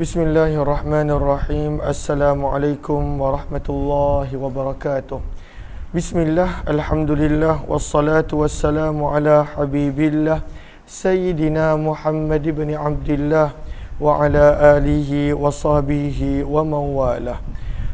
Bismillahirrahmanirrahim. Assalamualaikum warahmatullahi wabarakatuh. Bismillah, alhamdulillah, wassalatu wassalamu ala habibillah Sayyidina Muhammad ibn Abdillah wa ala alihi wa sahbihi wa mawalah.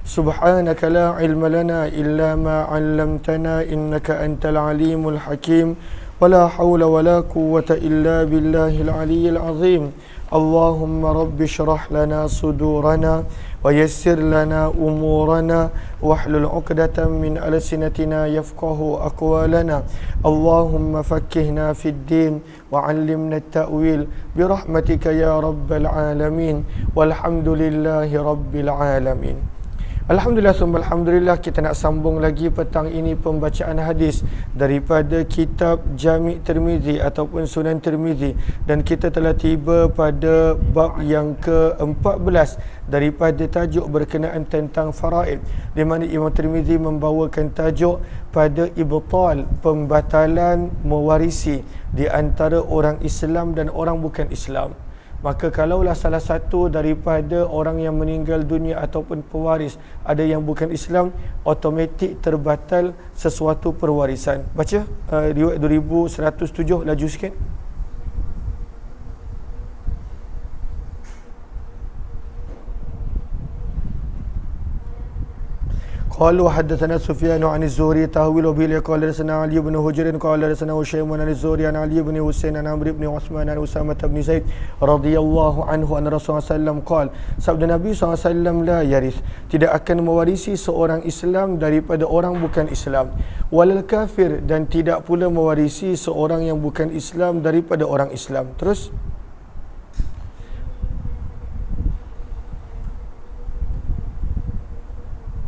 Subhanaka la ilma lana illa ma 'allamtana innaka antal alimul hakim. Wa la hawla wa la quwwata illa billahil aliyyil azim. Allahumma rabbi syrah lana sudurana wa yassir lana umurana wahlul 'uqdatam min alsinatina yafqahu aqwalana. Allahumma fakkihna fid din wa 'allimna at-ta'wil bi rahmatika ya rabbal alamin. Walhamdulillahi rabbil alamin. Alhamdulillah summa alhamdulillah, kita nak sambung lagi petang ini pembacaan hadis daripada kitab Jami' Tirmizi ataupun Sunan Tirmizi, dan kita telah tiba pada bab yang ke-14 daripada tajuk berkenaan tentang faraid, di mana Imam Tirmizi membawakan tajuk pada ibtal, pembatalan mewarisi di antara orang Islam dan orang bukan Islam. Maka kalaulah salah satu daripada orang yang meninggal dunia ataupun pewaris ada yang bukan Islam, automatik terbatal sesuatu perwarisan. Baca riwayat 2107, laju sikit. قالوا حدثنا سفيان عن الزهري تهويل به قال حدثنا علي بن حجر قال حدثنا هشيم عن الزهري عن علي بن حسين عن عمرو بن عثمان عن أسامة بن زيد رضي الله عنه أن رسول الله SAW قال, sabda Nabi SAW, la yarith, tidak akan mewarisi seorang Islam daripada orang bukan Islam, walal kafir, dan tidak pula mewarisi seorang yang bukan Islam daripada orang Islam. Terus,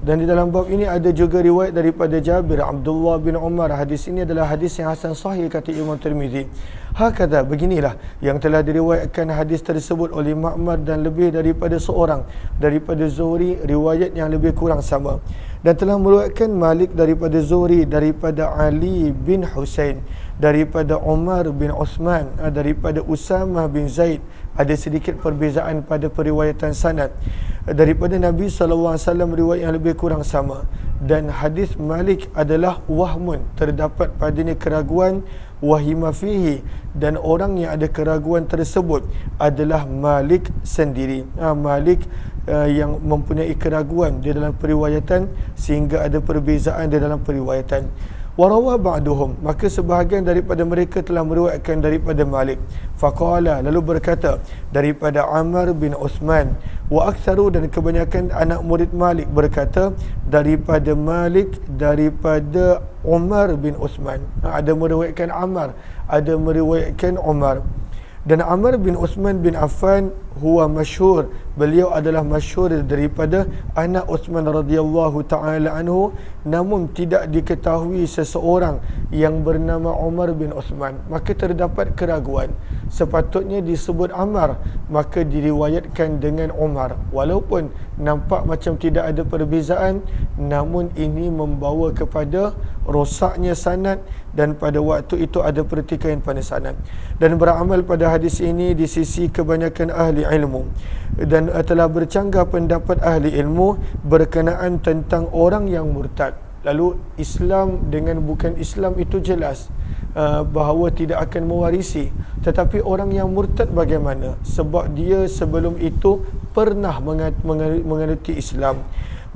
dan di dalam bab ini ada juga riwayat daripada Jabir, Abdullah bin Umar. Hadis ini adalah hadis yang hasan sahih kata Imam Tirmizi. Hakadha, beginilah yang telah diriwayatkan hadis tersebut oleh Ma'mar dan lebih daripada seorang daripada Zuhri, riwayat yang lebih kurang sama. Dan telah meriwayatkan Malik daripada Zuhri, daripada Ali bin Husain, daripada Umar bin Uthman, daripada Usamah bin Zaid. Ada sedikit perbezaan pada periwayatan sanad. Daripada Nabi SAW, riwayat yang lebih kurang sama. Dan hadis Malik adalah wahmun, terdapat padanya keraguan, wahima fihi, dan orang yang ada keraguan tersebut adalah Malik sendiri. Malik yang mempunyai keraguan di dalam periwayatan sehingga ada perbezaan di dalam periwayatan. Warawa ba'duhum, maka sebahagian daripada mereka telah meriwayatkan daripada Malik. Faqala, lalu berkata daripada Amr bin Uthman. Wa aktsaru, dan kebanyakan anak murid Malik berkata daripada Malik daripada Umar bin Uthman. Ada meriwayatkan Amr, ada meriwayatkan Umar. Dan Amr bin Uthman bin Affan huwa masyhur, beliau adalah masyhur daripada anak Uthman radhiyallahu taala anhu, namun tidak diketahui seseorang yang bernama Umar bin Uthman. Maka terdapat keraguan, sepatutnya disebut Ammar, maka diriwayatkan dengan Umar. Walaupun nampak macam tidak ada perbezaan, namun ini membawa kepada rosaknya sanad, dan pada waktu itu ada pertikaian pada sanad. Dan beramal pada hadis ini di sisi kebanyakan ahli ilmu, dan telah bercanggah pendapat ahli ilmu berkenaan tentang orang yang murtad. Lalu Islam dengan bukan Islam itu jelas bahawa tidak akan mewarisi. Tetapi orang yang murtad bagaimana? Sebab dia sebelum itu pernah menganuti Islam.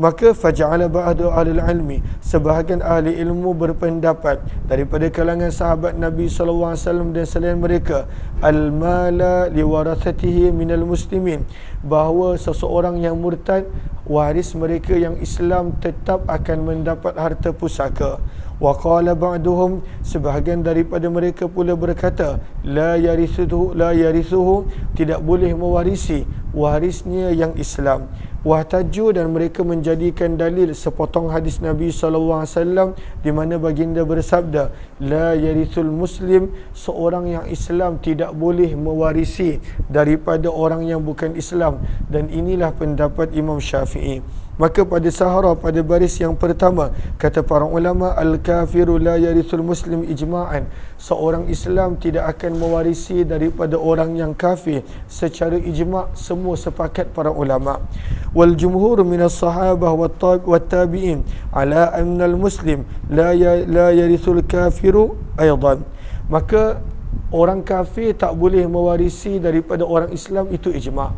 Maka faja'ala ba'du ahli ilmi, sebahagian ahli ilmu berpendapat daripada kalangan sahabat Nabi SAW dan selain mereka, al-mala liwarathatihi minal muslimin, bahawa seseorang yang murtad, waris mereka yang Islam tetap akan mendapat harta pusaka. Wa qala ba'duhum, sebahagian daripada mereka pula berkata, la yarithuhu, tidak boleh mewarisi warisnya yang Islam. Wahtaju, dan mereka menjadikan dalil sepotong hadis Nabi SAW di mana baginda bersabda, la yarithul muslim, seorang yang Islam tidak boleh mewarisi daripada orang yang bukan Islam. Dan inilah pendapat Imam Syafi'i. Maka pada Sahara, pada baris yang pertama, kata para ulama, al-kafiru la yarithul muslim ijma'an. Seorang Islam tidak akan mewarisi daripada orang yang kafir secara ijma', semua sepakat para ulama. Wal jumhur minas sahabah wat tabi'in ala anna al-muslim la yarithul kafiru aidan. Maka orang kafir tak boleh mewarisi daripada orang Islam, itu ijma'.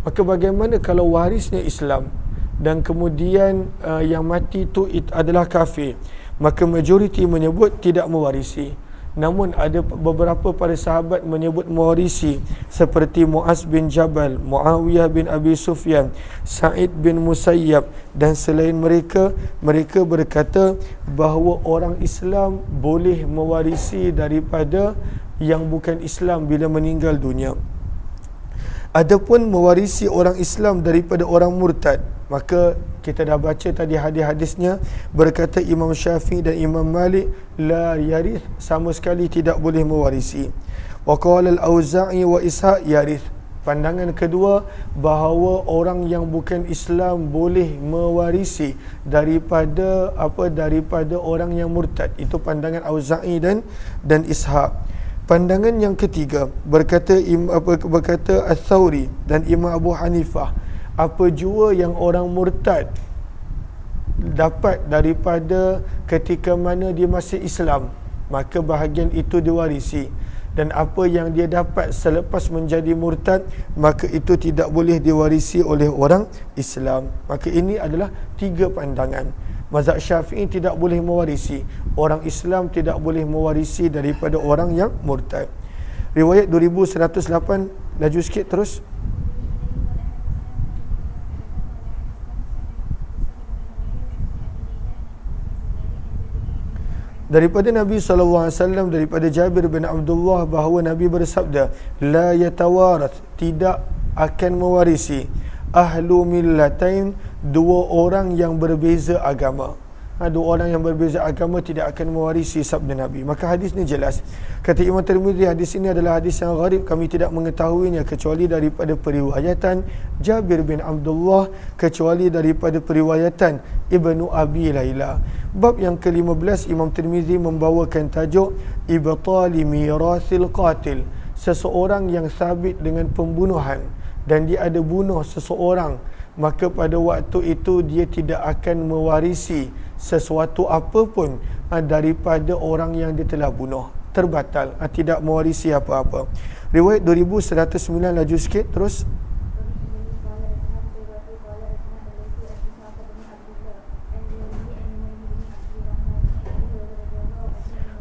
Maka bagaimana kalau warisnya Islam dan kemudian yang mati itu adalah kafir? Maka majoriti menyebut tidak mewarisi. Namun ada beberapa para sahabat menyebut mewarisi, seperti Muaz bin Jabal, Muawiyah bin Abi Sufyan, Sa'id bin Musayyab dan selain mereka. Mereka berkata bahawa orang Islam boleh mewarisi daripada yang bukan Islam bila meninggal dunia. Adapun mewarisi orang Islam daripada orang murtad, maka kita dah baca tadi hadis-hadisnya, berkata Imam Syafi'i dan Imam Malik, la yarith, sama sekali tidak boleh mewarisi. Wa qala al-Auza'i wa Ishaq yarith. Pandangan kedua, bahawa orang yang bukan Islam boleh mewarisi daripada daripada orang yang murtad. Itu pandangan Auza'i dan Ishaq. Pandangan yang ketiga, berkata Ats-Tsauri dan Imam Abu Hanifah, apa jua yang orang murtad dapat daripada ketika mana dia masih Islam, maka bahagian itu diwarisi. Dan apa yang dia dapat selepas menjadi murtad, maka itu tidak boleh diwarisi oleh orang Islam. Maka ini adalah tiga pandangan. Mazhab Syafi'i tidak boleh mewarisi, orang Islam tidak boleh mewarisi daripada orang yang murtad. Riwayat 2108, laju sikit terus. Daripada Nabi SAW, daripada Jabir bin Abdullah, bahawa Nabi bersabda, la yatawarath, tidak akan mewarisi ahlu millatain, dua orang yang berbeza agama. Dua orang yang berbeza agama tidak akan mewarisi, sabda Nabi. Maka hadis ni jelas. Kata Imam Tirmidzi, hadis ini adalah hadis yang gharib, kami tidak mengetahuinya kecuali daripada periwayatan Jabir bin Abdullah, kecuali daripada periwayatan Ibnu Abi Layla. Bab yang ke-15, Imam Tirmidzi membawakan tajuk Ibtali mirathil qatil, seseorang yang sabit dengan pembunuhan dan dia ada bunuh seseorang, maka pada waktu itu dia tidak akan mewarisi sesuatu apapun daripada orang yang dia telah bunuh. Terbatal, tidak mewarisi apa-apa. Riwayat 2109, laju sikit terus.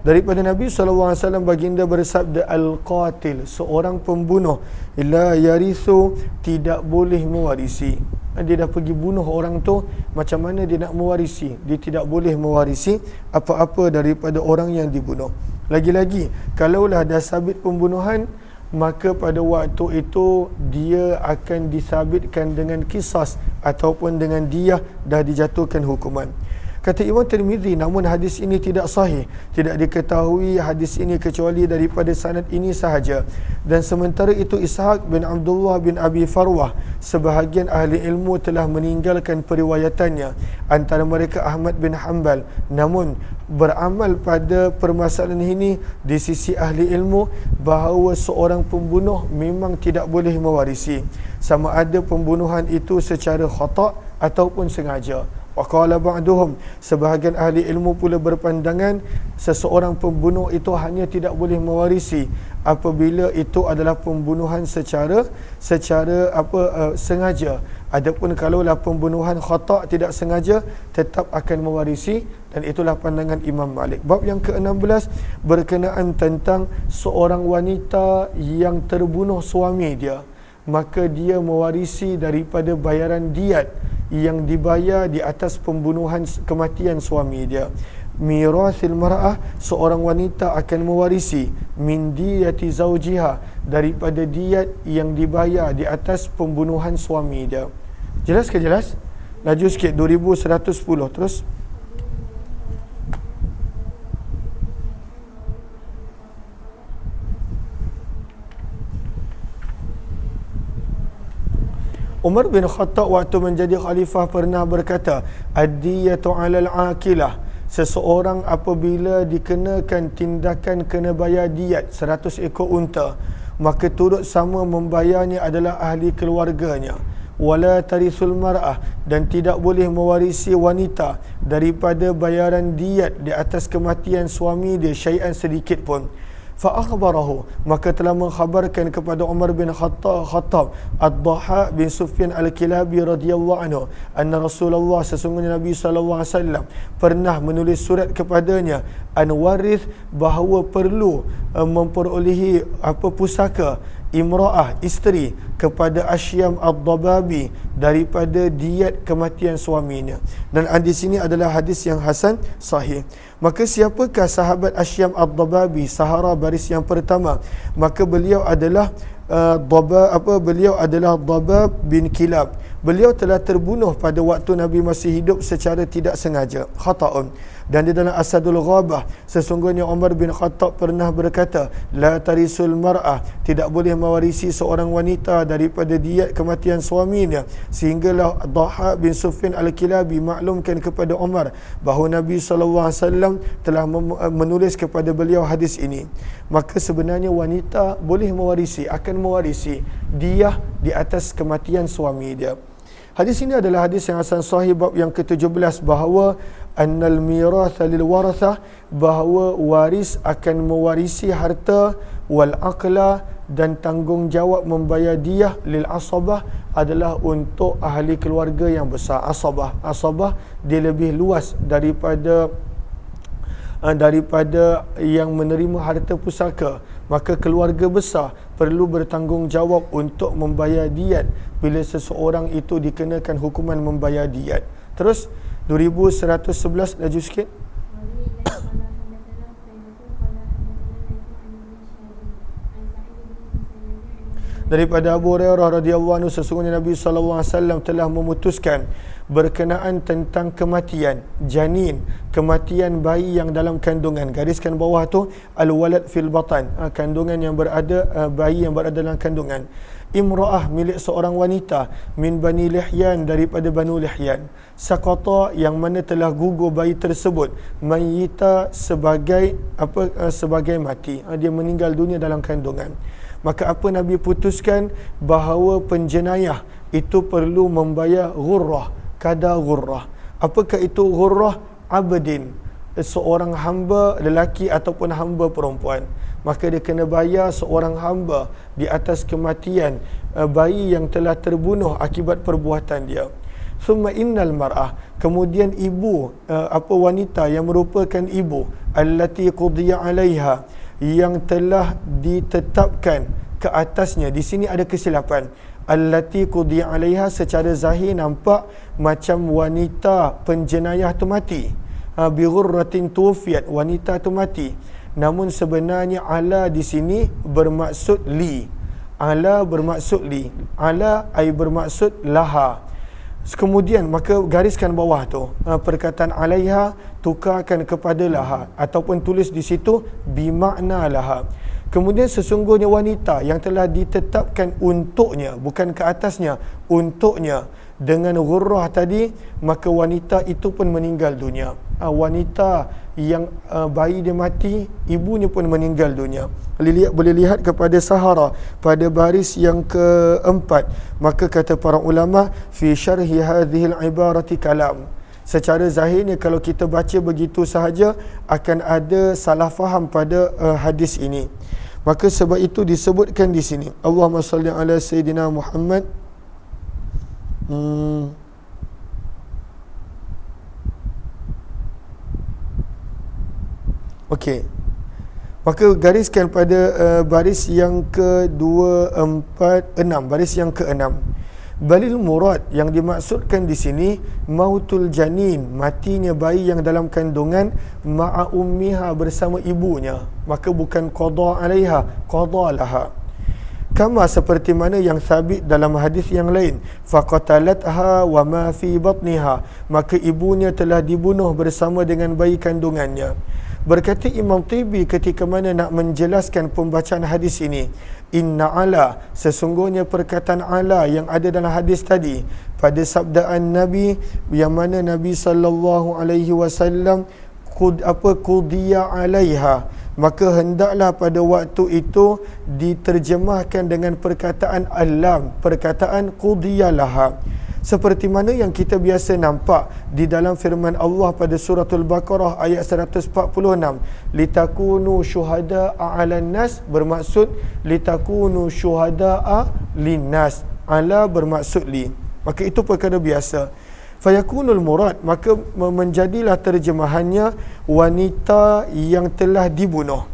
Daripada Nabi SAW, baginda bersabda, al-qatil, seorang pembunuh, la yarithu, tidak boleh mewarisi. Dia dah pergi bunuh orang tu, macam mana dia nak mewarisi? Dia tidak boleh mewarisi apa-apa daripada orang yang dibunuh. Lagi-lagi, kalaulah dah sabit pembunuhan, maka pada waktu itu dia akan disabitkan dengan qisas ataupun dengan diyah, dah dijatuhkan hukuman. Kata Imam Tirmidzi, namun hadis ini tidak sahih, tidak diketahui hadis ini kecuali daripada sanad ini sahaja. Dan sementara itu Ishaq bin Abdullah bin Abi Farwah, sebahagian ahli ilmu telah meninggalkan periwayatannya, antara mereka Ahmad bin Hanbal. Namun beramal pada permasalahan ini di sisi ahli ilmu, bahawa seorang pembunuh memang tidak boleh mewarisi, sama ada pembunuhan itu secara khata' ataupun sengaja. Waqala ba'duhum, sebahagian ahli ilmu pula berpandangan seseorang pembunuh itu hanya tidak boleh mewarisi apabila itu adalah pembunuhan secara sengaja. Adapun kalaulah pembunuhan khata' tidak sengaja, tetap akan mewarisi, dan itulah pandangan Imam Malik. Bab yang ke-16 berkenaan tentang seorang wanita yang terbunuh suami dia, maka dia mewarisi daripada bayaran diat yang dibayar di atas pembunuhan, kematian suami dia. Mirathil mar'ah, seorang wanita akan mewarisi min diyati zawjiha, daripada diat yang dibayar di atas pembunuhan suami dia. Jelas ke jelas? Laju sikit, 2110 terus. Umar bin Khattab waktu menjadi khalifah pernah berkata, ad-diyatu 'alal 'aqilah, seseorang apabila dikenakan tindakan kena bayar diat 100 ekor unta, maka turut sama membayarnya adalah ahli keluarganya. Wala tarisul mar'ah, dan tidak boleh mewarisi wanita daripada bayaran diat di atas kematian suami dia syai'an sedikit pun. Fa akhbarahu, maka telah mengkhabarkan kepada Umar bin Khattab Ad-Dhahhak bin Sufyan Al-Kilabi radhiyallahu anhu, anna Rasulullah, sesungguhnya Nabi sallallahu alaihi wasallam pernah menulis surat kepadanya, an warith, bahawa perlu memperolehi pusaka imra'ah, isteri, kepada Asyam Ad-Dababi daripada diat kematian suaminya. Dan hadis ini adalah hadis yang hasan sahih. Maka siapakah sahabat Asyam Ad-Dababi, sahara baris yang pertama? Maka beliau adalah Dabab bin Kilab. Beliau telah terbunuh pada waktu Nabi masih hidup secara tidak sengaja, khata'un. Dan di dalam Asadul Ghabah, sesungguhnya Umar bin Khattab pernah berkata, la tarisul mar'ah, tidak boleh mewarisi seorang wanita daripada diat kematian suaminya. Sehinggalah Dhahhak bin Sufyan Al-Kilabi maklumkan kepada Umar bahawa Nabi SAW telah menulis kepada beliau hadis ini. Maka sebenarnya wanita boleh mewarisi, akan mewarisi diyah di atas kematian suami dia. Hadis ini adalah hadis yang hasan sahih, bab yang ke-17, bahawa annal miratha lil warathah, bahawa waris akan mewarisi harta, wal aqla, dan tanggungjawab membayar diyah lil asabah adalah untuk ahli keluarga yang besar. Asabah dia lebih luas daripada yang menerima harta pusaka. Maka keluarga besar perlu bertanggungjawab untuk membayar diat bila seseorang itu dikenakan hukuman membayar diat. Terus 2111 laju sikit. Daripada Abu Hurairah radhiyallahu anhu, sesungguhnya Nabi sallallahu alaihi wasallam telah memutuskan berkenaan tentang kematian janin, kematian bayi yang dalam kandungan. Gariskan bawah tu al-walad fil batan, kandungan yang berada, bayi yang berada dalam kandungan. Imra'ah, milik seorang wanita, min Bani Lihyan, daripada Banu Lihyan. Saqata, yang mana telah gugur bayi tersebut, mayyita, sebagai sebagai mati, dia meninggal dunia dalam kandungan. Maka apa Nabi putuskan bahawa penjenayah itu perlu membayar ghurrah, kadar ghurrah. Apakah itu ghurrah? Abdin, seorang hamba lelaki ataupun hamba perempuan. Maka dia kena bayar seorang hamba di atas kematian bayi yang telah terbunuh akibat perbuatan dia. Thumma innal mar'ah, kemudian ibu, wanita yang merupakan ibu, allati qudiya 'alaiha, yang telah ditetapkan ke atasnya. Di sini ada kesilapan. Allati qudiya 'alaiha, secara zahir nampak macam wanita penjenayah tu mati. Bi ghurratin tuwfiyat, wanita tu mati. Namun sebenarnya ala di sini bermaksud li. Ala bermaksud li. Ala ay bermaksud laha. Kemudian maka gariskan bawah tu, perkataan alaiha tukarkan kepada laha, ataupun tulis di situ bimakna laha. Kemudian sesungguhnya wanita yang telah ditetapkan untuknya, bukan ke atasnya, untuknya, dengan ghurrah tadi, maka wanita itu pun meninggal dunia. Wanita yang bayi dia mati, ibunya pun meninggal dunia. Boleh lihat kepada Sahara pada baris yang keempat. Maka kata para ulama, fi syarhi hadhil ibarati kalam. Secara zahirnya kalau kita baca begitu sahaja akan ada salah faham pada hadis ini. Maka sebab itu disebutkan di sini, Allahumma salli ala Sayyidina Muhammad. Okey. Maka gariskan pada baris yang ke-246, baris yang ke-6. Balil murad, yang dimaksudkan di sini mautul janin, matinya bayi yang dalam kandungan, ma'a ummiha, bersama ibunya. Maka bukan qada alaiha, qada laha. Kama, seperti mana yang sabit dalam hadis yang lain, faqatalatha wa ma fi batniha, maka ibunya telah dibunuh bersama dengan bayi kandungannya. Berkata Imam Tibi ketika mana nak menjelaskan pembacaan hadis ini, inna ala, sesungguhnya perkataan ala yang ada dalam hadis tadi pada sabdaan Nabi yang mana Nabi sallallahu alaihi wasallam qudiya alaiha, maka hendaklah pada waktu itu diterjemahkan dengan perkataan alam, perkataan qudiyalaha, seperti mana yang kita biasa nampak di dalam firman Allah pada suratul Baqarah ayat 146, litakunu syuhada'a 'alan nas, bermaksud litakunu syuhada'a linnas, ala bermaksud li, maka itu perkara biasa. Fayakunul murad, maka menjadilah terjemahannya wanita yang telah dibunuh.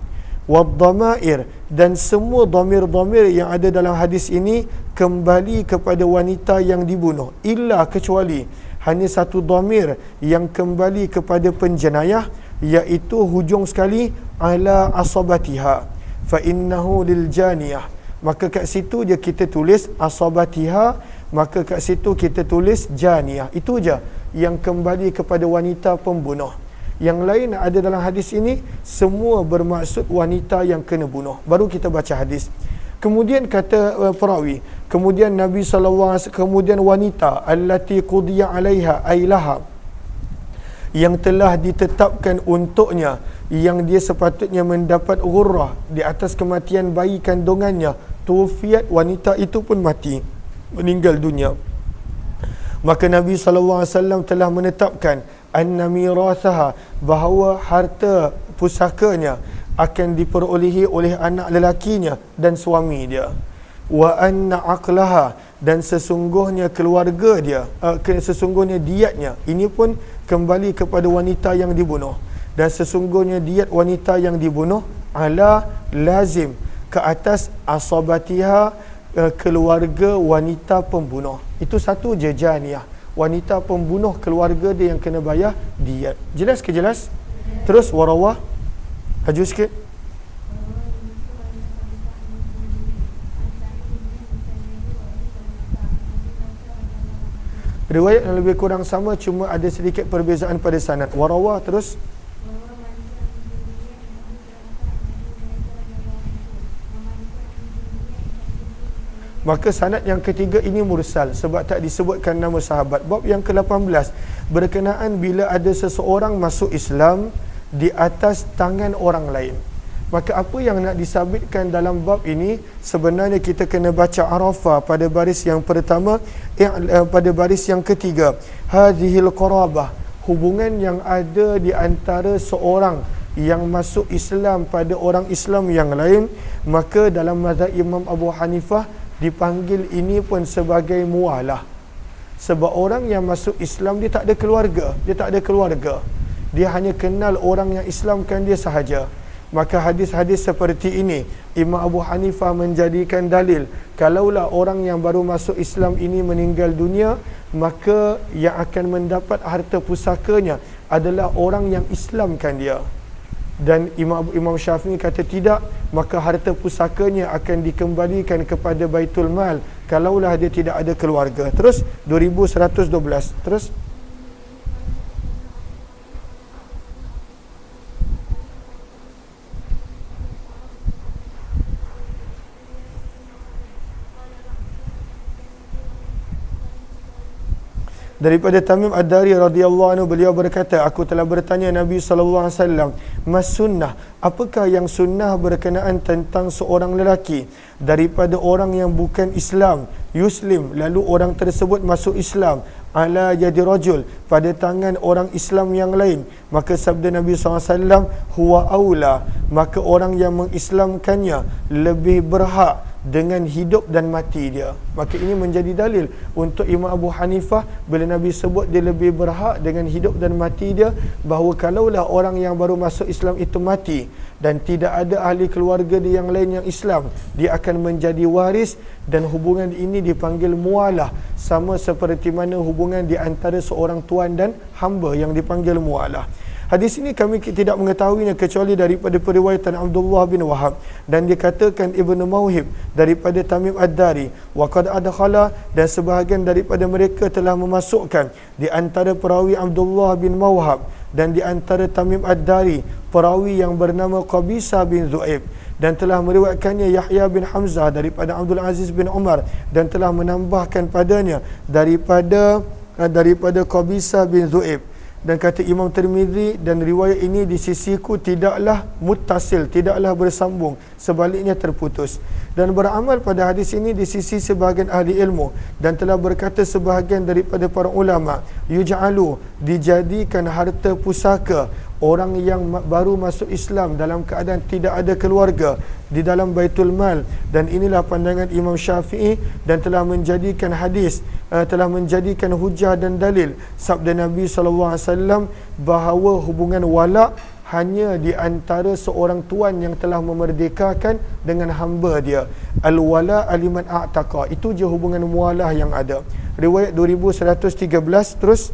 Waddamair, dan semua dhamir-dhamir yang ada dalam hadis ini kembali kepada wanita yang dibunuh, illa kecuali hanya satu dhamir yang kembali kepada penjenayah, iaitu hujung sekali ala asabatiha fa innahu lil janiyah, maka kat situ je kita tulis asabatiha, maka kat situ kita tulis janiyah, itu je yang kembali kepada wanita pembunuh. Yang lain ada dalam hadis ini semua bermaksud wanita yang kena bunuh. Baru kita baca hadis. Kemudian kata perawi, kemudian Nabi SAW, kemudian wanita allati qudiya alaiha ailaha, yang telah ditetapkan untuknya, yang dia sepatutnya mendapat ghurrah di atas kematian bayi kandungannya, tufiat, wanita itu pun mati, meninggal dunia. Maka Nabi SAW telah menetapkan anna mirathaha, bahawa harta pusakanya akan diperolehi oleh anak lelakinya dan suami dia. Wa anna aqlaha, dan sesungguhnya keluarga dia, sesungguhnya diatnya, ini pun kembali kepada wanita yang dibunuh. Dan sesungguhnya diat wanita yang dibunuh ala lazim, ke atas asabatiha, keluarga wanita pembunuh. Itu satu je janiyah, wanita pembunuh, keluarga dia yang kena bayar diat. Jelas ke jelas? Terus warawah, haju sikit. Riwayat yang lebih kurang sama, cuma ada sedikit perbezaan pada sanad. Warawah terus. Maka sanad yang ketiga ini mursal sebab tak disebutkan nama sahabat. Bab yang ke-18 berkenaan bila ada seseorang masuk Islam di atas tangan orang lain. Maka apa yang nak disabitkan dalam bab ini, sebenarnya kita kena baca Arafah pada baris yang pertama, pada baris yang ketiga. Hadhil qarabah, hubungan yang ada di antara seorang yang masuk Islam pada orang Islam yang lain. Maka dalam mazhab Imam Abu Hanifah dipanggil ini pun sebagai mualah. Sebab orang yang masuk Islam dia tak ada keluarga, dia hanya kenal orang yang Islamkan dia sahaja. Maka hadis-hadis seperti ini Imam Abu Hanifah menjadikan dalil, kalaulah orang yang baru masuk Islam ini meninggal dunia, maka yang akan mendapat harta pusakanya adalah orang yang Islamkan dia. Dan Imam Syafi'i kata tidak, maka harta pusakanya akan dikembalikan kepada Baitul Mal kalaulah dia tidak ada keluarga. Terus 2112. Terus daripada Tamim Ad-Dari radhiyallahu anhu, beliau berkata, aku telah bertanya Nabi sallallahu alaihi wasallam, mas sunnah, apakah yang sunnah berkenaan tentang seorang lelaki daripada orang yang bukan Islam yuslim, lalu orang tersebut masuk Islam ala yadi rajul, pada tangan orang Islam yang lain. Maka sabda Nabi SAW, huwa aula, maka orang yang mengislamkannya lebih berhak dengan hidup dan mati dia. Maka ini menjadi dalil untuk Imam Abu Hanifah bila Nabi sebut dia lebih berhak dengan hidup dan mati dia, bahawa kalaulah orang yang baru masuk Islam itu mati dan tidak ada ahli keluarga dia yang lain yang Islam, dia akan menjadi waris, dan hubungan ini dipanggil mualah, sama seperti mana hubungan di antara seorang tuan dan hamba yang dipanggil mualah. Hadis ini kami tidak mengetahuinya kecuali daripada periwayatan Abdullah bin Wahab, dan dikatakan Ibnu Mauhib daripada Tamim Ad-Dari, wa qad adkhala, dan sebahagian daripada mereka telah memasukkan di antara perawi Abdullah bin Mauhab dan di antara Tamim Ad-Dari perawi yang bernama Qabisa bin Zu'aib. dan telah meriwayatkannya Yahya bin Hamzah daripada Abdul Aziz bin Umar dan telah menambahkan padanya daripada Qabisah bin Zu'ib. Dan kata Imam Tirmizi, dan riwayat ini di sisiku tidaklah muttasil, tidaklah bersambung, sebaliknya terputus. Dan beramal pada hadis ini di sisi sebahagian ahli ilmu, dan telah berkata sebahagian daripada para ulama, yuj'alu, dijadikan harta pusaka orang yang baru masuk Islam dalam keadaan tidak ada keluarga di dalam Baitul Mal. Dan inilah pandangan Imam Syafi'i, dan telah menjadikan hadis, telah menjadikan hujah dan dalil sabda Nabi SAW bahawa hubungan wala hanya di antara seorang tuan yang telah memerdekakan dengan hamba dia. Al-wala aliman a'taqa, itu je hubungan mualah yang ada. Riwayat 2113. Terus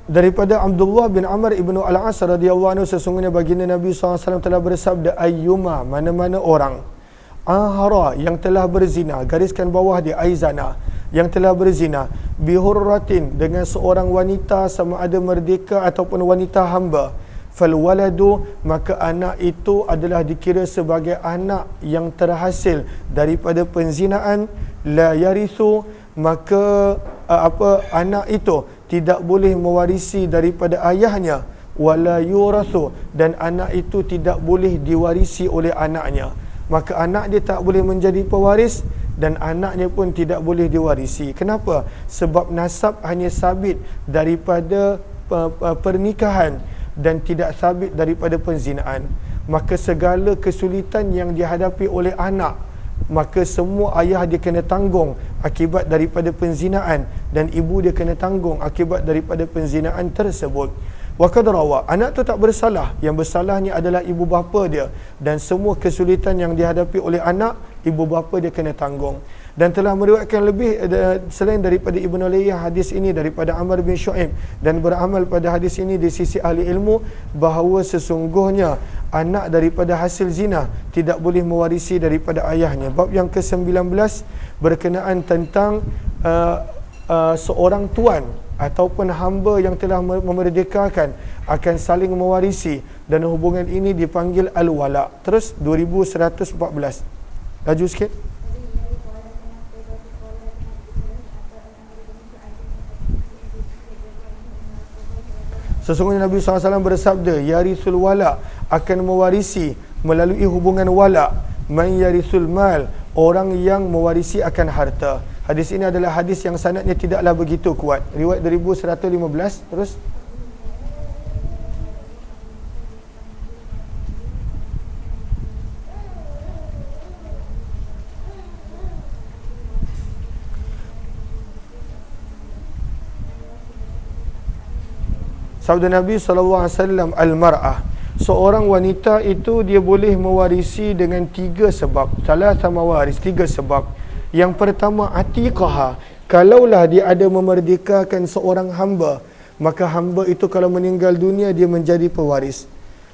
daripada Abdullah bin Amr ibnu Al-As radhiyallahu anhu, sesungguhnya baginda Nabi SAW telah bersabda, ayyuma, mana-mana orang, ahara, yang telah berzina, gariskan bawah dia, aizana, yang telah berzina, bihurratin, dengan seorang wanita, sama ada merdeka ataupun wanita hamba, falwaladu, maka anak itu adalah dikira sebagai anak yang terhasil daripada penzinaan, la yarithu, maka anak itu tidak boleh mewarisi daripada ayahnya, wala yurathu, dan anak itu tidak boleh diwarisi oleh anaknya. Maka anak dia tak boleh menjadi pewaris, dan anaknya pun tidak boleh diwarisi. Kenapa? Sebab nasab hanya sabit daripada pernikahan dan tidak sabit daripada penzinaan. Maka segala kesulitan yang dihadapi oleh anak, maka semua ayah dia kena tanggung akibat daripada penzinaan, dan ibu dia kena tanggung akibat daripada penzinaan tersebut. Wa qad rawa, anak tu tak bersalah, yang bersalahnya adalah ibu bapa dia, dan semua kesulitan yang dihadapi oleh anak, ibu bapa dia kena tanggung. Dan telah meriwayatkan lebih selain daripada Ibn Layyah hadis ini daripada Amr bin Shu'aib, dan beramal pada hadis ini di sisi ahli ilmu bahawa sesungguhnya anak daripada hasil zina tidak boleh mewarisi daripada ayahnya. Bab yang ke-19 berkenaan tentang seorang tuan ataupun hamba yang telah memerdekakan akan saling mewarisi, dan hubungan ini dipanggil al-wala. Terus 2114. Laju sikit. Sesungguhnya Nabi SAW bersabda, yarithul wala, akan mewarisi melalui hubungan wala, man yarithul mal, orang yang mewarisi akan harta. Hadis ini adalah hadis yang sanadnya tidaklah begitu kuat. Riwayat 2115. Terus sabda Nabi SAW, al-mar'ah, seorang wanita itu dia boleh mewarisi dengan 3 sebab. Salah sama waris, 3 sebab. Yang pertama, atiqaha, kalaulah dia ada memerdekakan seorang hamba, maka hamba itu kalau meninggal dunia dia menjadi pewaris.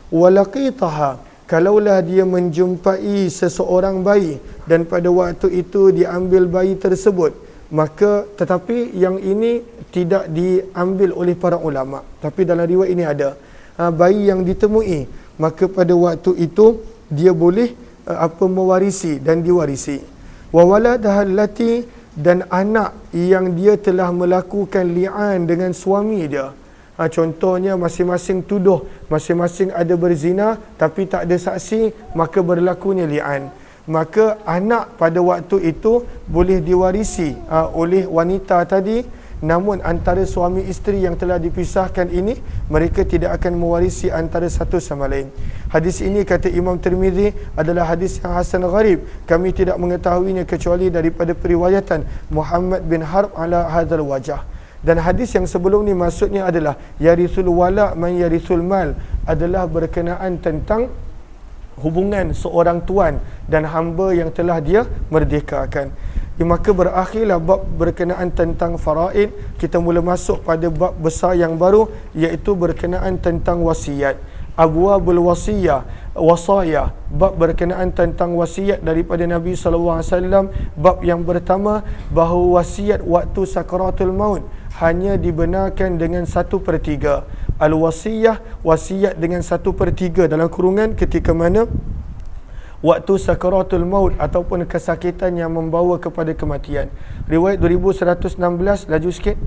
Walaqitaha, kalaulah dia menjumpai seseorang bayi dan pada waktu itu diambil bayi tersebut, maka tetapi yang ini tidak diambil oleh para ulama, tapi dalam riwayat ini ada bayi yang ditemui, maka pada waktu itu dia boleh mewarisi dan diwarisi. Wa waladaha allati, dan anak yang dia telah melakukan li'an dengan suami dia. Contohnya masing-masing tuduh, masing-masing ada berzina tapi tak ada saksi, maka berlakunya li'an. Maka anak pada waktu itu boleh diwarisi oleh wanita tadi, namun antara suami isteri yang telah dipisahkan ini, mereka tidak akan mewarisi antara satu sama lain. Hadis ini kata Imam Tirmizi adalah hadis yang hasan gharib. Kami tidak mengetahuinya kecuali daripada periwayatan Muhammad bin Harb ala hadzal wajah. Dan hadis yang sebelum ni maksudnya adalah yarithul wala man yarithul mal, adalah berkenaan tentang hubungan seorang tuan dan hamba yang telah dia merdekakan. Maka berakhirlah bab berkenaan tentang faraid. Kita mula masuk pada bab besar yang baru, iaitu berkenaan tentang wasiat. Abwabul wasiyah, wasaya, bab berkenaan tentang wasiat daripada Nabi SAW. Bab yang pertama, bahawa wasiat waktu sakaratul maut hanya dibenarkan dengan 1/3. Al-wasiyah, wasiat dengan 1/3 dalam kurungan ketika mana waktu sakaratul maut ataupun kesakitan yang membawa kepada kematian. Riwayat 2116, laju sikit.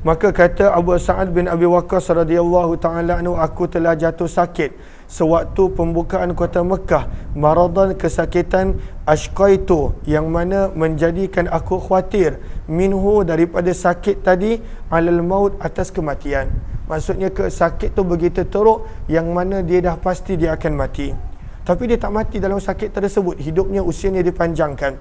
Maka kata Abu Sa'ad bin Abi Waqqas radhiyallahu ta'ala anhu, aku telah jatuh sakit sewaktu pembukaan kota Mekah, maradan, kesakitan, ashqaitu, yang mana menjadikan aku khawatir, minhu, daripada sakit tadi, alal maut, atas kematian. Maksudnya sakit tu begitu teruk yang mana dia dah pasti dia akan mati. Tapi dia tak mati dalam sakit tersebut, hidupnya, usianya dipanjangkan.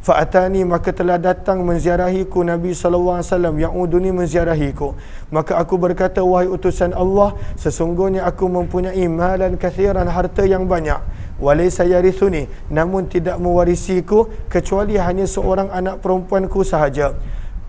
Fa'atani, maka telah datang menziarahiku Nabi SAW, ya'uduni, menziarahiku. Maka aku berkata, wahai utusan Allah, sesungguhnya aku mempunyai malan kathiran, harta yang banyak. Walaysa yarithuni, namun tidak mewarisiku kecuali hanya seorang anak perempuanku sahaja.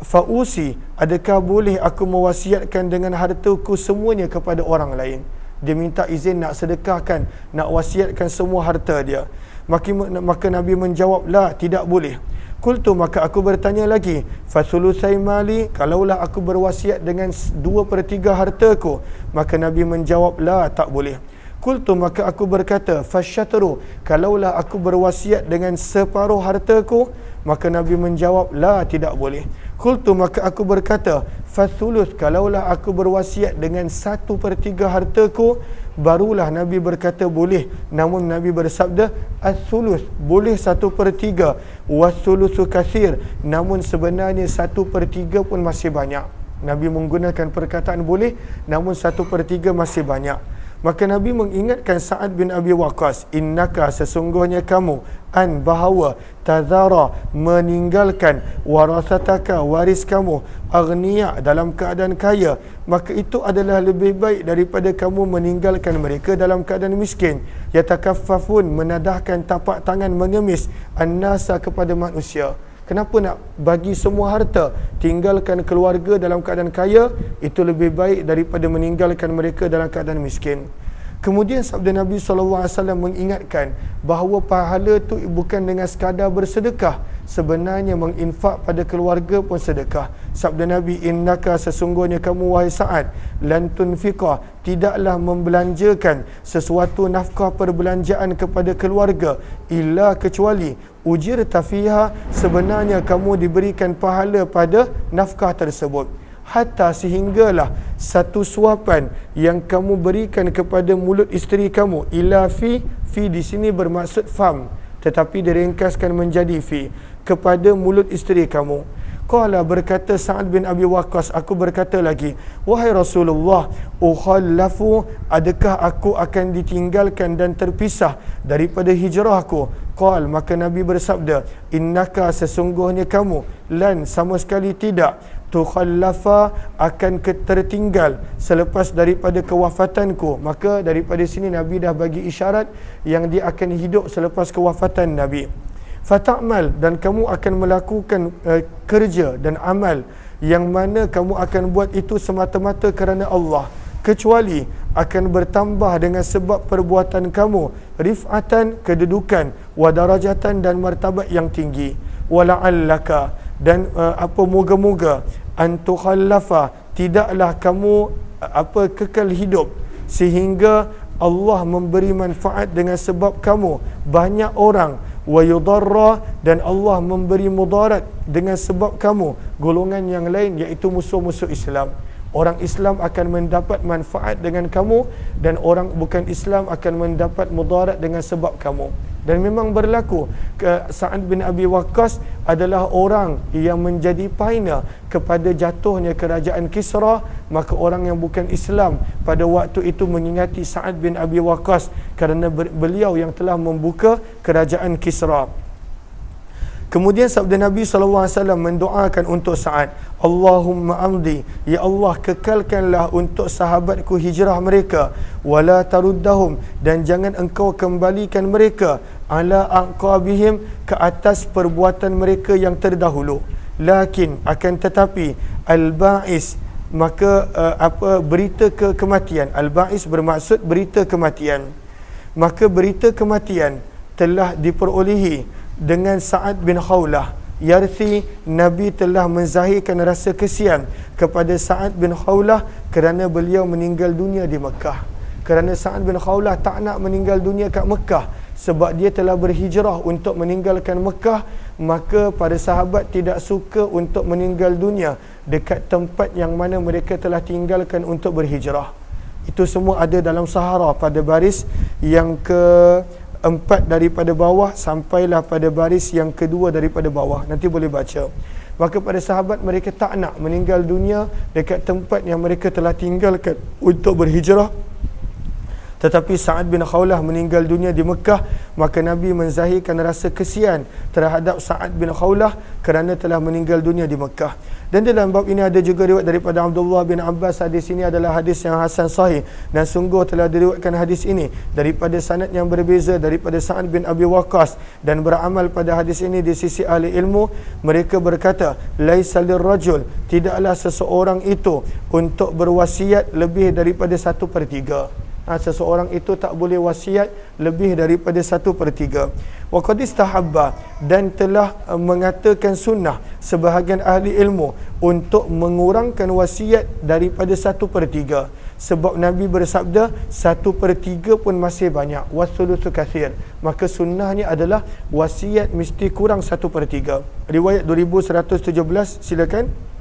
Fa'usi, adakah boleh aku mewasiatkan dengan hartaku semuanya kepada orang lain? Dia minta izin nak sedekahkan, nak wasiatkan semua harta dia. Maka Nabi menjawab, la, tidak boleh. Qultu, maka aku bertanya lagi, fathulusai mali, kalaulah aku berwasiat dengan 2/3 hartaku. Maka Nabi menjawab, la, tak boleh. Qultu, maka aku berkata, fasyatru, kalaulah aku berwasiat dengan separuh hartaku. Maka Nabi menjawab, la, tidak boleh. Qultu, maka aku berkata, fathulus, kalaulah aku berwasiat dengan 1/3 hartaku. Barulah Nabi berkata boleh. Namun Nabi bersabda, as-sulus, boleh 1/3, was-sulusu kathir, namun sebenarnya 1/3 pun masih banyak. Nabi menggunakan perkataan boleh, namun 1/3 masih banyak. Maka Nabi mengingatkan Sa'ad bin Abi Waqqas, innaka, sesungguhnya kamu, an, bahawa, tazara, meninggalkan, warasataka, waris kamu, aghniya, dalam keadaan kaya, maka itu adalah lebih baik daripada kamu meninggalkan mereka dalam keadaan miskin. Yatakaffafun, menadahkan tapak tangan mengemis, an-nasa, kepada manusia. Kenapa nak bagi semua harta, tinggalkan keluarga dalam keadaan kaya? Itu lebih baik daripada meninggalkan mereka dalam keadaan miskin. Kemudian sabda Nabi SAW mengingatkan bahawa pahala tu bukan dengan sekadar bersedekah, sebenarnya menginfak pada keluarga pun sedekah. Sabda Nabi, innaka, sesungguhnya kamu wahai Sa'ad, lan tunfiqa, tidaklah membelanjakan sesuatu nafkah perbelanjaan kepada keluarga, illa, kecuali, ujirta fiha, sebenarnya kamu diberikan pahala pada nafkah tersebut. Hatta, sehinggalah, satu suapan yang kamu berikan kepada mulut isteri kamu, ila fi di sini bermaksud fam, tetapi diringkaskan menjadi fi, kepada mulut isteri kamu. Qala, berkata Sa'ad bin Abi Waqqas, aku berkata lagi, wahai Rasulullah, ukhallafu, adakah aku akan ditinggalkan dan terpisah daripada hijrahku? Qal, maka Nabi bersabda, innaka, sesungguhnya kamu, lan, sama sekali tidak, tukhallafa, akan tertinggal selepas daripada kewafatanku. Maka daripada sini Nabi dah bagi isyarat yang dia akan hidup selepas kewafatan Nabi. Fata'mal, dan kamu akan melakukan kerja dan amal yang mana kamu akan buat itu semata-mata kerana Allah, kecuali akan bertambah dengan sebab perbuatan kamu rif'atan, kedudukan, wa darajatan, dan martabat yang tinggi, wala'allaka, dan moga-moga, antukhallafa, tidaklah kamu kekal hidup sehingga Allah memberi manfaat dengan sebab kamu banyak orang, wa yudarra, dan Allah memberi mudarat dengan sebab kamu golongan yang lain, iaitu musuh-musuh Islam. Orang Islam akan mendapat manfaat dengan kamu, dan orang bukan Islam akan mendapat mudarat dengan sebab kamu. Dan memang berlaku, Sa'ad bin Abi Waqqas adalah orang yang menjadi pioneer kepada jatuhnya kerajaan Kisra. Maka orang yang bukan Islam pada waktu itu mengingati Sa'ad bin Abi Waqqas kerana beliau yang telah membuka kerajaan Kisra. Kemudian sabda Nabi SAW mendoakan untuk Sa'ad, Allahumma amdi, ya Allah, kekalkanlah untuk sahabatku hijrah mereka, wala taruddahum, dan jangan engkau kembalikan mereka, ala aqabihim, ke atas perbuatan mereka yang terdahulu. Lakin, akan tetapi, al-ba'is, maka berita kematian. Al-ba'is bermaksud berita kematian. maka berita kematian telah diperolehi dengan Sa'ad bin Khawlah. Yarthi, Nabi telah menzahirkan rasa kesian kepada Sa'ad bin Khawlah kerana beliau meninggal dunia di Mekah. Kerana Sa'ad bin Khawlah tak nak meninggal dunia kat Mekah sebab dia telah berhijrah untuk meninggalkan Mekah, maka para sahabat tidak suka untuk meninggal dunia dekat tempat yang mana mereka telah tinggalkan untuk berhijrah. Itu semua ada dalam Sahara pada baris yang keempat daripada bawah sampailah pada baris yang kedua daripada bawah. Nanti boleh baca. Maka pada sahabat mereka tak nak meninggal dunia dekat tempat yang mereka telah tinggalkan untuk berhijrah. Tetapi Sa'ad bin Khawlah meninggal dunia di Mekah, maka Nabi menzahirkan rasa kesian terhadap Sa'ad bin Khawlah kerana telah meninggal dunia di Mekah. Dan dalam bab ini ada juga riwayat daripada Abdullah bin Abbas. Hadis ini adalah hadis yang hasan sahih, dan sungguh telah diriwayatkan hadis ini daripada sanad yang berbeza daripada Sa'ad bin Abi Waqqas, dan beramal pada hadis ini di sisi ahli ilmu. Mereka berkata, laisa lirrajul, tidaklah seseorang itu untuk berwasiat lebih daripada 1/3. Seseorang itu tak boleh wasiat lebih daripada 1/3. Wa qad istahabba, dan telah mengatakan sunnah sebahagian ahli ilmu untuk mengurangkan wasiat daripada 1/3. Sebab Nabi bersabda 1/3 pun masih banyak, wasulusu kathir. Maka sunnahnya adalah wasiat mesti kurang 1/3. Riwayat 2117, silakan.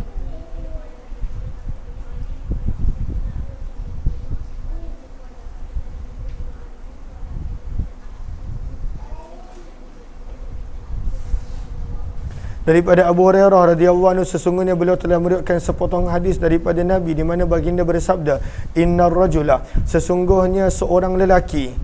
Daripada Abu Hurairah radhiyallahu anhu, sesungguhnya beliau telah meriwayatkan sepotong hadis daripada Nabi di mana baginda bersabda, innar rajula, sesungguhnya seorang lelaki,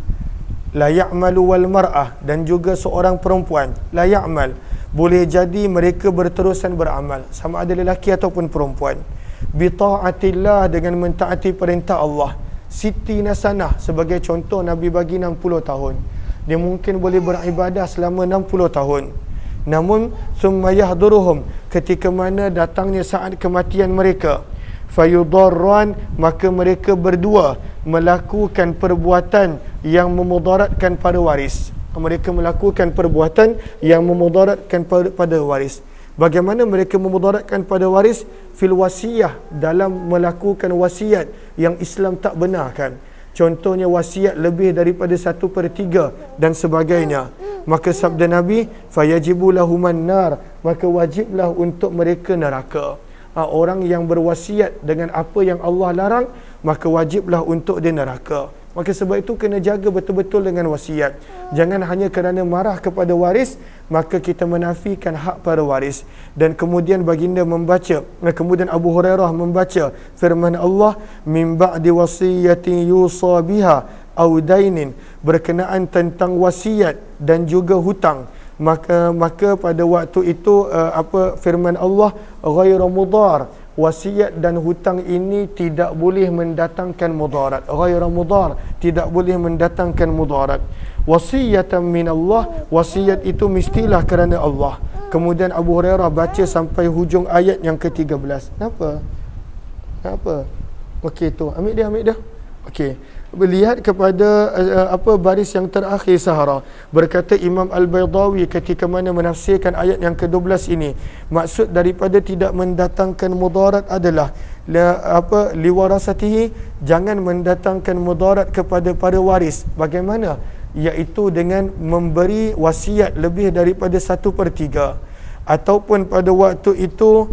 la ya'malu wal mar'ah, dan juga seorang perempuan, la ya'mal, boleh jadi mereka berterusan beramal, sama ada lelaki ataupun perempuan, bi ta'atillah, dengan mentaati perintah Allah. Siti Nasanah sebagai contoh, Nabi bagi 60 tahun. Dia mungkin boleh beribadah selama 60 tahun. Namun summa yahduruhum, ketika mana datangnya saat kematian mereka, fayudarran, maka mereka berdua melakukan perbuatan yang memudaratkan pada waris. Mereka melakukan perbuatan yang memudaratkan pada waris. Bagaimana mereka memudaratkan pada waris? Fil wasiyah, dalam melakukan wasiat yang Islam tak benarkan. Contohnya wasiat lebih daripada 1/3 dan sebagainya. Maka sabda Nabi, fayajibu lahuman nar, maka wajiblah untuk mereka neraka. Orang yang berwasiat dengan apa yang Allah larang, maka wajiblah untuk dia neraka. Maka sebab itu kena jaga betul-betul dengan wasiat. Jangan hanya kerana marah kepada waris maka kita menafikan hak para waris. Dan kemudian baginda membaca, kemudian Abu Hurairah membaca firman Allah, min ba'di wasiyatin yusa biha aw dainin, berkenaan tentang wasiat dan juga hutang. Maka pada waktu itu firman Allah, ghairu mudar, wasiat dan hutang ini tidak boleh mendatangkan mudarat. Ghairu mudar, tidak boleh mendatangkan mudarat. Wasiyatan min Allah, wasiat itu mestilah kerana Allah. Kemudian Abu Hurairah baca sampai hujung ayat yang ke-13. Kenapa? Okey tu, ambil dia. Okey. Lihat kepada baris yang terakhir Sahara. Berkata Imam Al-Baydawi ketika mana menafsirkan ayat yang ke-12 ini, maksud daripada tidak mendatangkan mudarat adalah liwarasatihi, jangan mendatangkan mudarat kepada para waris. Bagaimana? Iaitu dengan memberi wasiat lebih daripada 1/3, ataupun pada waktu itu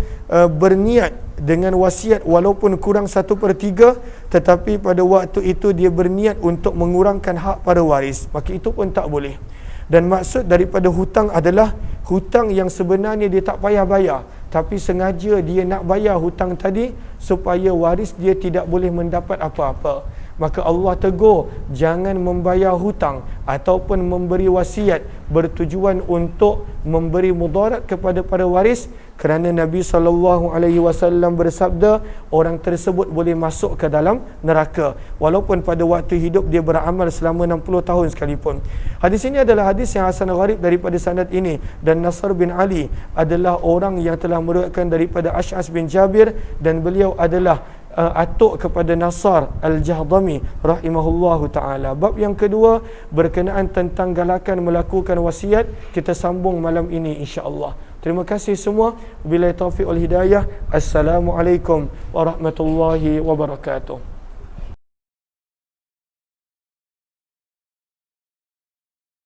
berniat dengan wasiat walaupun kurang 1/3, tetapi pada waktu itu dia berniat untuk mengurangkan hak para waris, maka itu pun tak boleh. Dan maksud daripada hutang adalah hutang yang sebenarnya dia tak payah bayar, tapi sengaja dia nak bayar hutang tadi supaya waris dia tidak boleh mendapat apa-apa. Maka Allah tegur, jangan membayar hutang ataupun memberi wasiat bertujuan untuk memberi mudarat kepada para waris, kerana Nabi SAW bersabda, orang tersebut boleh masuk ke dalam neraka walaupun pada waktu hidup dia beramal selama 60 tahun sekalipun. Hadis ini adalah hadis yang hasan gharib daripada sanad ini, dan Nasr bin Ali adalah orang yang telah meriwayatkan daripada Ash'as bin Jabir, dan beliau adalah atuk kepada Nasar Al-Jahdami rahimahullahu taala. Bab yang kedua berkenaan tentang galakan melakukan wasiat, kita sambung malam ini insya-Allah. Terima kasih semua. Wabillahi taufiq wal hidayah. Assalamualaikum warahmatullahi wabarakatuh.